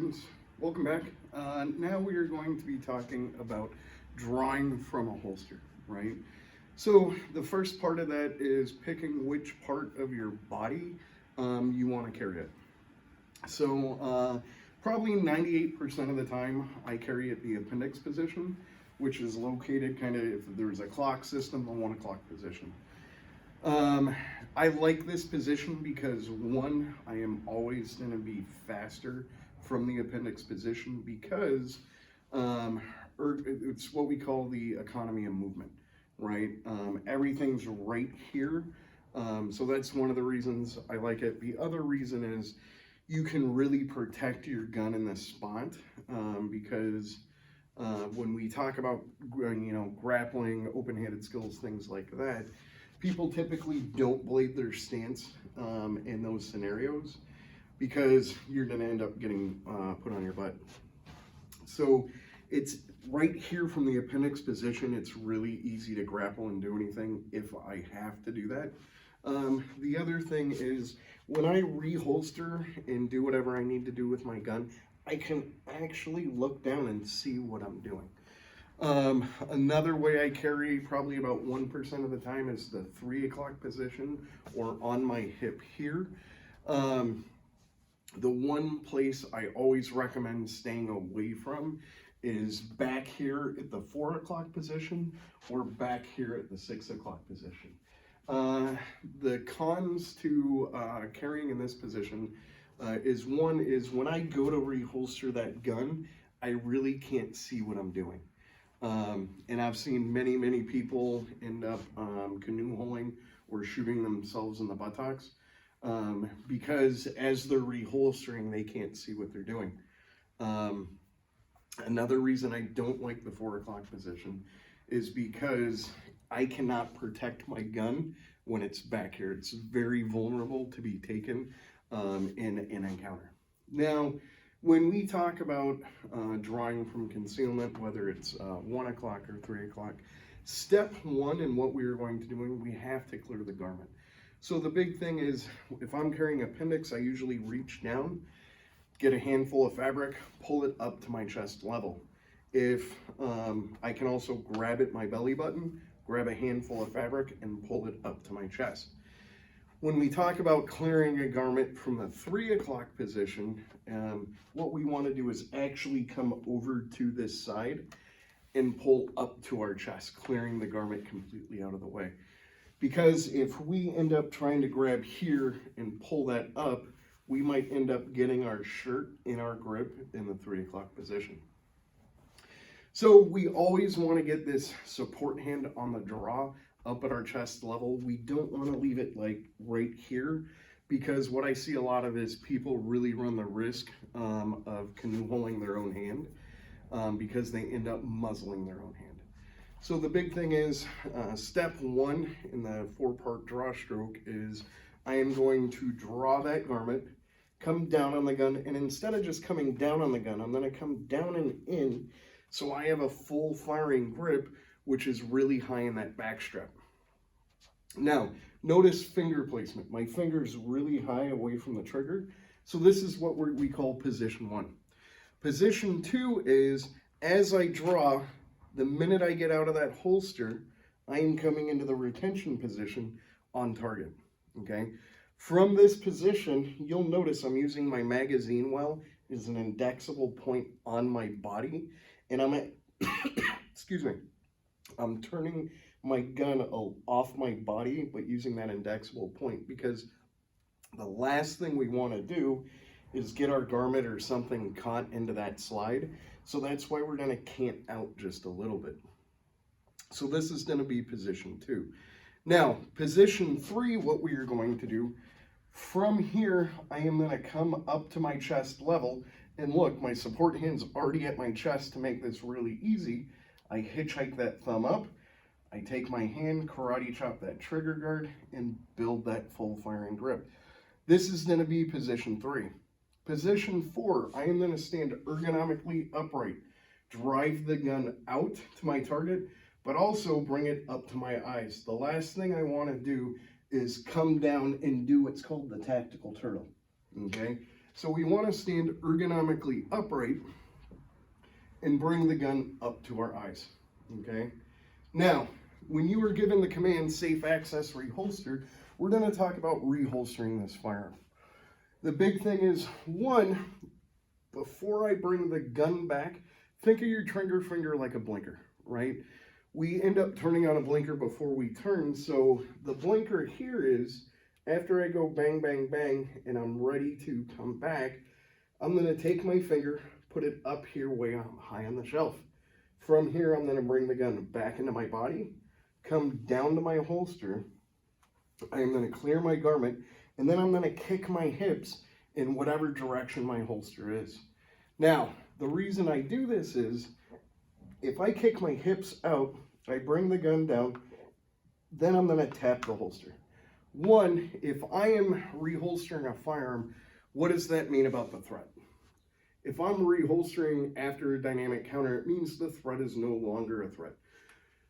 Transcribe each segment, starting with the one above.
students, welcome back. Now we are going to be talking about drawing from a holster, right? So the first part of that is picking which part of your body you want to carry it. So probably 98% of the time I carry it the appendix position, which is located kind of, if there's a clock system, the 1 o'clock position. I like this position because one, I am always going to be faster from the appendix position because it's what we call the economy of movement, right? Everything's right here. So that's one of the reasons I like it. The other reason is you can really protect your gun in this spot because when we talk about, grappling, open-handed skills, things like that, people typically don't blade their stance in those scenarios because you're going to end up getting put on your butt. So it's right here from the appendix position. It's really easy to grapple and do anything if I have to do that. The other thing is when I reholster and do whatever I need to do with my gun, I can actually look down and see what I'm doing. Another way I carry probably about 1% of the time is the 3 o'clock position or on my hip here. The one place I always recommend staying away from is back here at the 4 o'clock position or back here at the 6 o'clock position. The cons to carrying in this position is when I go to reholster that gun, I really can't see what I'm doing. And I've seen many people end up canoe holing or shooting themselves in the buttocks because as they're reholstering, they can't see what they're doing. Another reason I don't like the 4 o'clock position is because I cannot protect my gun when it's back here. It's very vulnerable to be taken in an encounter. Now, when we talk about drawing from concealment, whether it's 1 o'clock or 3 o'clock, step one in what we are going to do, we have to clear the garment. So the big thing is, if I'm carrying appendix, I usually reach down, get a handful of fabric, pull it up to my chest level. If I can also grab at my belly button, grab a handful of fabric and pull it up to my chest. When we talk about clearing a garment from the 3 o'clock position, what we want to do is actually come over to this side and pull up to our chest, clearing the garment completely out of the way. Because if we end up trying to grab here and pull that up, we might end up getting our shirt in our grip in the 3 o'clock position. So we always want to get this support hand on the draw up at our chest level. We don't want to leave it like right here because what I see a lot of is people really run the risk of canoe holing their own hand because they end up muzzling their own hand. So the big thing is step one in the 4-part draw stroke is I am going to draw that garment, come down on the gun, and instead of just coming down on the gun, I'm going to come down and in so I have a full firing grip, which is really high in that back strap. Now, notice finger placement. My finger's really high away from the trigger. So this is what we call position one. Position two is as I draw, the minute I get out of that holster, I am coming into the retention position on target, okay? From this position, you'll notice I'm using my magazine well as an indexable point on my body, and I'm at, excuse me, I'm turning my gun off my body, but using that indexable point because the last thing we want to do is get our garment or something caught into that slide. So that's why we're going to cant out just a little bit. So this is going to be position two. Now, position three, what we are going to do, from here, I am going to come up to my chest level. And look, my support hand's already at my chest to make this really easy. I hitchhike that thumb up. I take my hand, karate chop that trigger guard, and build that full firing grip. This is going to be position three. Position four, I am going to stand ergonomically upright, drive the gun out to my target, but also bring it up to my eyes. The last thing I want to do is come down and do what's called the tactical turtle, okay? So we want to stand ergonomically upright and bring the gun up to our eyes, okay? Now, when you are given the command safe access reholster, we're going to talk about reholstering this firearm. The big thing is, one, before I bring the gun back, think of your trigger finger like a blinker, right? We end up turning on a blinker before we turn, so the blinker here is, after I go bang, bang, bang, and I'm ready to come back, I'm going to take my finger, put it up here way high on the shelf. From here, I'm going to bring the gun back into my body, come down to my holster, I am going to clear my garment, and then I'm going to kick my hips in whatever direction my holster is. Now, the reason I do this is, if I kick my hips out, I bring the gun down, then I'm going to tap the holster. One, if I am reholstering a firearm, what does that mean about the threat? If I'm reholstering after a dynamic counter, it means the threat is no longer a threat.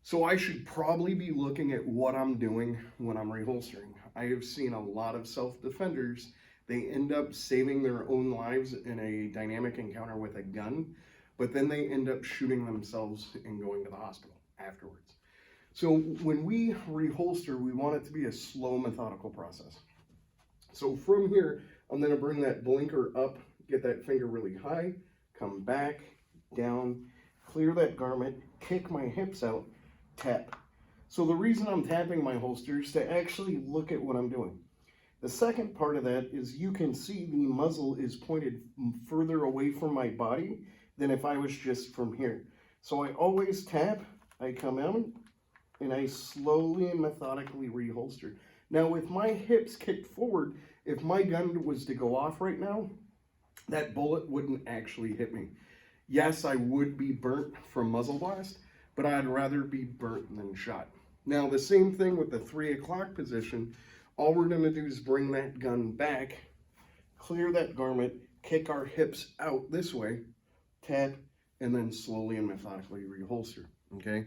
So I should probably be looking at what I'm doing when I'm reholstering. I have seen a lot of self-defenders, they end up saving their own lives in a dynamic encounter with a gun, but then they end up shooting themselves and going to the hospital afterwards. So when we reholster, we want it to be a slow, methodical process. So from here, I'm going to bring that blinker up, get that finger really high, come back, down, clear that garment, kick my hips out, tap. So the reason I'm tapping my holster is to actually look at what I'm doing. The second part of that is you can see the muzzle is pointed further away from my body than if I was just from here. So I always tap, I come out, and I slowly and methodically reholster. Now with my hips kicked forward, if my gun was to go off right now, that bullet wouldn't actually hit me. Yes, I would be burnt from muzzle blast, but I'd rather be burnt than shot. Now the same thing with the 3 o'clock position. All we're going to do is bring that gun back, clear that garment, kick our hips out this way, tap, and then slowly and methodically reholster, okay?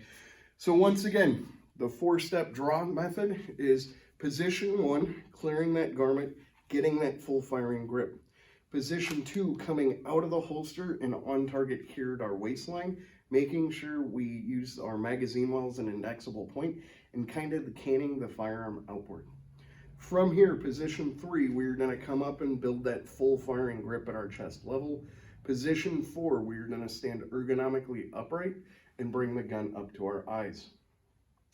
So once again, the 4-step draw method is position 1, clearing that garment, getting that full firing grip. Position 2, coming out of the holster and on target here at our waistline, making sure we use our magazine well as an indexable point and kind of canning the firearm outward. From here, position 3, we're going to come up and build that full firing grip at our chest level. Position 4, we're going to stand ergonomically upright and bring the gun up to our eyes.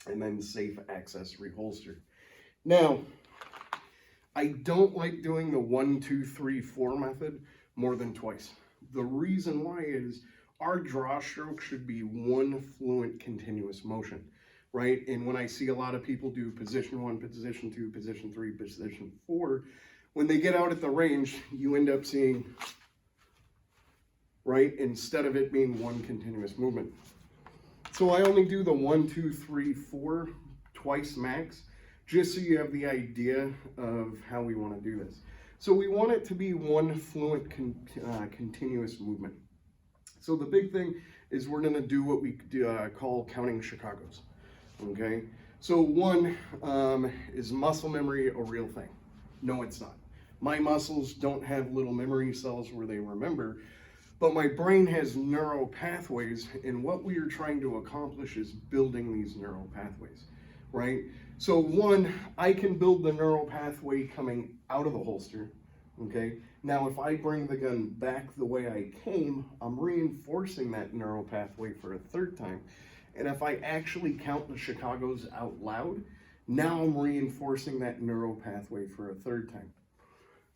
And then safe access reholster. Now, I don't like doing the 1, 2, 3, 4 method more than twice. The reason why is our draw stroke should be one fluent continuous motion, right? And when I see a lot of people do position 1, position 2, position 3, position 4, when they get out at the range, you end up seeing, right, instead of it being one continuous movement. So I only do the 1, 2, 3, 4 twice max, just so you have the idea of how we want to do this. So we want it to be one fluent continuous movement. So the big thing is we're going to do what we call counting Chicago's, okay? So 1, is muscle memory a real thing? No, it's not. My muscles don't have little memory cells where they remember, but my brain has neural pathways, and what we are trying to accomplish is building these neural pathways, right? So 1, I can build the neural pathway coming out of the holster, okay? Now, if I bring the gun back the way I came, I'm reinforcing that neural pathway for a 3rd time. And if I actually count the Chicago's out loud, now I'm reinforcing that neural pathway for a 3rd time.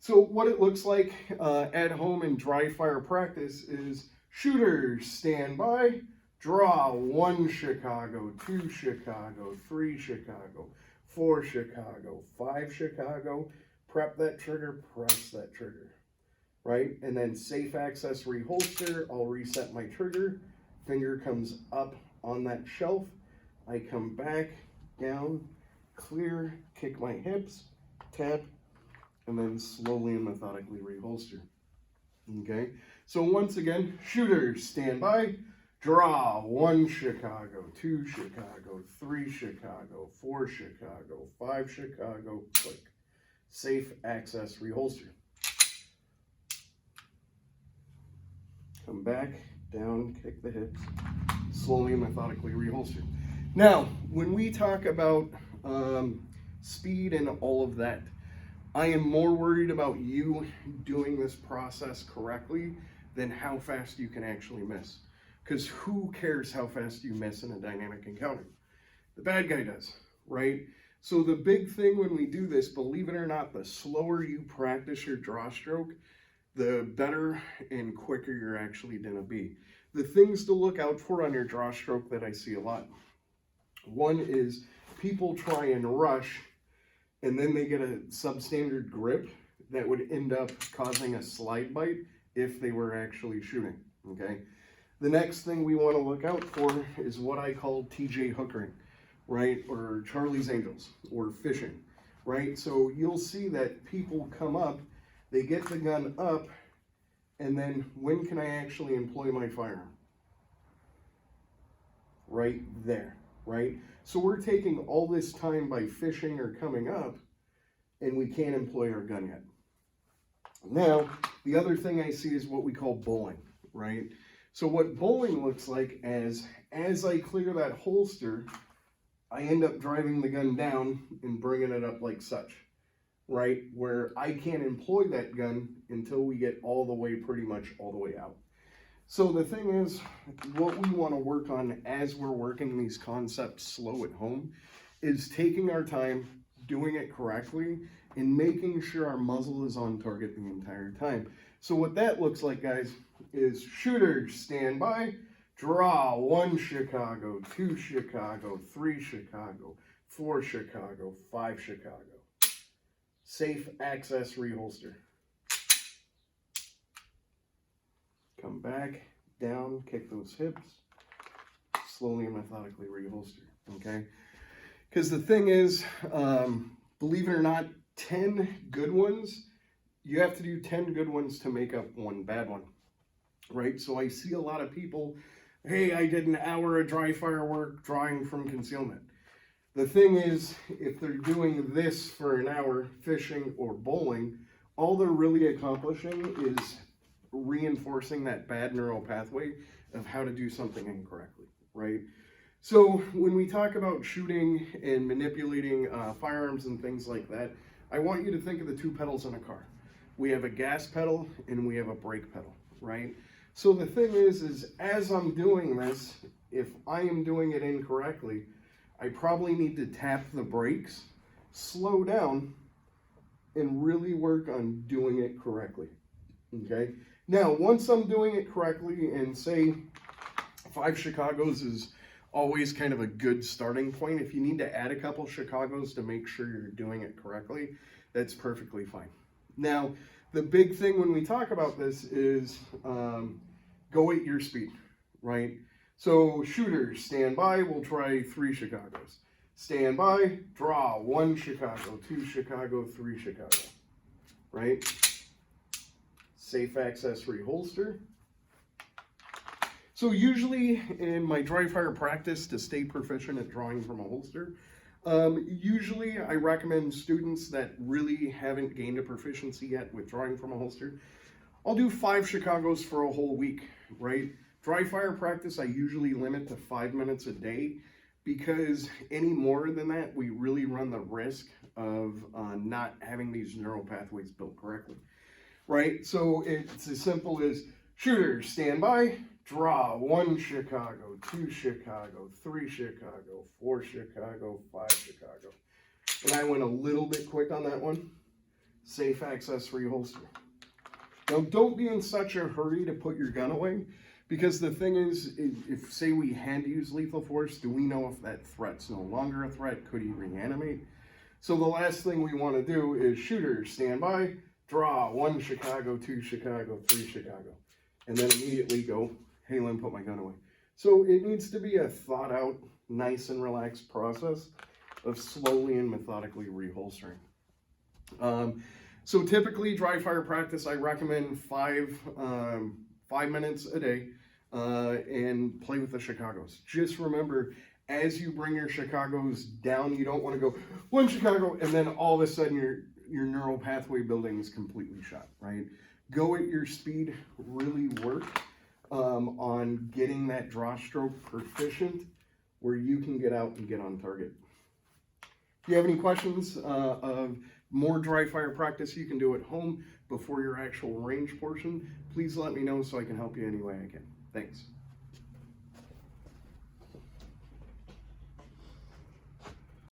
So what it looks like at home in dry fire practice is shooters stand by, draw 1 Chicago, 2 Chicago, 3 Chicago, 4 Chicago, 5 Chicago, prep that trigger, press that trigger, right? And then safe access reholster, I'll reset my trigger, finger comes up on that shelf, I come back, down, clear, kick my hips, tap, and then slowly and methodically reholster, okay? So once again, shooters stand by, draw 1 Chicago, 2 Chicago, 3 Chicago, 4 Chicago, 5 Chicago, click. Safe access reholster. come back, down, kick the hips, slowly and methodically reholster. Now, when we talk about speed and all of that, I am more worried about you doing this process correctly than how fast you can actually miss. Because who cares how fast you miss in a dynamic encounter? The bad guy does, right? So the big thing when we do this, believe it or not, the slower you practice your draw stroke, the better and quicker you're actually going to be. The things to look out for on your draw stroke that I see a lot. One is people try and rush and then they get a substandard grip that would end up causing a slide bite if they were actually shooting, okay? The next thing we want to look out for is what I call TJ hookering, right? Or Charlie's Angels, or fishing, right? So you'll see that people come up, they get the gun up, and then when can I actually employ my firearm? Right there, right? So we're taking all this time by fishing or coming up, and we can't employ our gun yet. Now, the other thing I see is what we call bowling, right? So what bowling looks like as I clear that holster, I end up driving the gun down and bringing it up like such, right? Where I can't employ that gun until we get all the way, pretty much all the way out. So the thing is, what we want to work on as we're working these concepts slow at home is taking our time, doing it correctly, and making sure our muzzle is on target the entire time. So what that looks like, guys, is shooter, stand by, draw, 1 Chicago, 2 Chicago, 3 Chicago, 4 Chicago, 5 Chicago. Safe access reholster. Come back, down, kick those hips, slowly and methodically reholster, okay? Because the thing is, believe it or not, 10 good ones, you have to do 10 good ones to make up one bad one, right? So I see a lot of people, hey, I did an hour of dry fire work drawing from concealment. The thing is, if they're doing this for an hour, fishing or bowling, all they're really accomplishing is reinforcing that bad neural pathway of how to do something incorrectly, right? So when we talk about shooting and manipulating firearms and things like that, I want you to think of the 2 pedals in a car. We have a gas pedal and we have a brake pedal, right? So the thing is as I'm doing this, if I am doing it incorrectly, I probably need to tap the brakes, slow down, and really work on doing it correctly, okay? Now, once I'm doing it correctly, and say 5 Chicagos is always kind of a good starting point. If you need to add a couple Chicagos to make sure you're doing it correctly, that's perfectly fine. Now, the big thing when we talk about this is go at your speed, right? So shooters, stand by, we'll try 3 Chicagos. Stand by, draw, 1 Chicago, 2 Chicago, 3 Chicago, right? Safe access reholster. So usually in my dry fire practice to stay proficient at drawing from a holster, usually I recommend students that really haven't gained a proficiency yet with drawing from a holster, I'll do 5 Chicagos for a whole week, right? Dry fire practice I usually limit to 5 minutes a day because any more than that, we really run the risk of not having these neural pathways built correctly, right? So it's as simple as shooters, stand by, draw, 1 Chicago, 2 Chicago, 3 Chicago, 4 Chicago, 5 Chicago. And I went a little bit quick on that one. Safe access reholster. Now don't be in such a hurry to put your gun away, because the thing is, if say we had to use lethal force, do we know if that threat's no longer a threat? Could he reanimate? So the last thing we want to do is shooters, stand by, draw, 1 Chicago, 2 Chicago, 3 Chicago. And then immediately go, hey, let me put my gun away. So it needs to be a thought out, nice and relaxed process of slowly and methodically reholstering. So typically dry fire practice, I recommend 5 minutes a day and play with the Chicagos. Just remember, as you bring your Chicagos down, you don't want to go 1 Chicago and then all of a sudden your neural pathway building is completely shot, right? Go at your speed, really work. on getting that draw stroke proficient where you can get out and get on target. If you have any questions of more dry fire practice you can do at home before your actual range portion, please let me know so I can help you any way I can. Thanks.